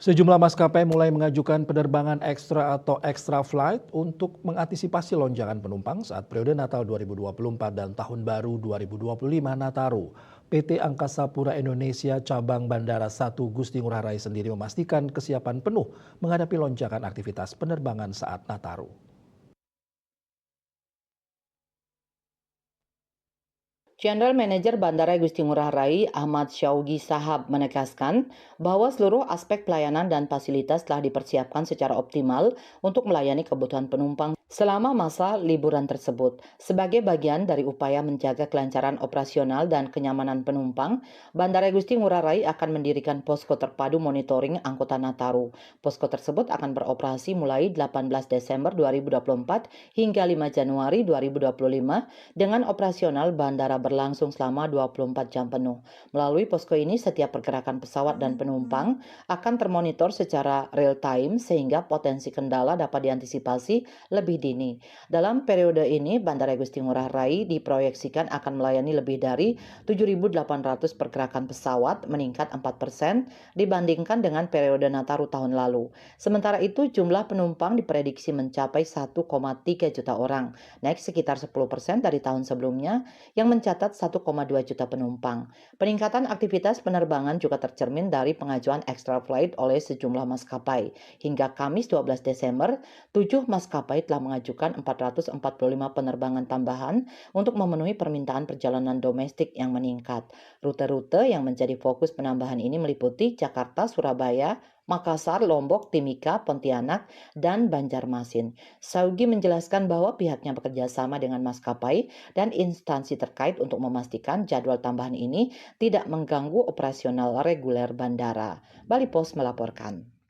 Sejumlah maskapai mulai mengajukan penerbangan ekstra atau extra flight untuk mengantisipasi lonjakan penumpang saat periode Natal 2024 dan Tahun Baru 2025 Nataru. PT Angkasa Pura Indonesia Cabang Bandara 1 Gusti Ngurah Rai sendiri memastikan kesiapan penuh menghadapi lonjakan aktivitas penerbangan saat Nataru. General Manager Bandara Gusti Ngurah Rai Ahmad Syaugi Sahab menegaskan bahwa seluruh aspek pelayanan dan fasilitas telah dipersiapkan secara optimal untuk melayani kebutuhan penumpang selama masa liburan tersebut. Sebagai bagian dari upaya menjaga kelancaran operasional dan kenyamanan penumpang, Bandara Gusti Ngurah Rai akan mendirikan posko terpadu monitoring angkutan Nataru. Posko tersebut akan beroperasi mulai 18 Desember 2024 hingga 5 Januari 2025 dengan operasional bandara berlangsung selama 24 jam penuh. Melalui posko ini, setiap pergerakan pesawat dan penumpang akan termonitor secara real time sehingga potensi kendala dapat diantisipasi lebih dini. Dalam periode ini, Bandara Gusti Ngurah Rai diproyeksikan akan melayani lebih dari 7.800 pergerakan pesawat, meningkat 4% dibandingkan dengan periode Nataru tahun lalu. Sementara itu, jumlah penumpang diprediksi mencapai 1,3 juta orang, naik sekitar 10% dari tahun sebelumnya yang mencatat 1,2 juta penumpang. Peningkatan aktivitas penerbangan juga tercermin dari pengajuan extra flight oleh sejumlah maskapai. Hingga Kamis 12 Desember, 7 maskapai telah mengajukan 445 penerbangan tambahan untuk memenuhi permintaan perjalanan domestik yang meningkat. Rute-rute yang menjadi fokus penambahan ini meliputi Jakarta, Surabaya, Makassar, Lombok, Timika, Pontianak, dan Banjarmasin. Saugi menjelaskan bahwa pihaknya bekerja sama dengan maskapai dan instansi terkait untuk memastikan jadwal tambahan ini tidak mengganggu operasional reguler bandara. Bali Post melaporkan.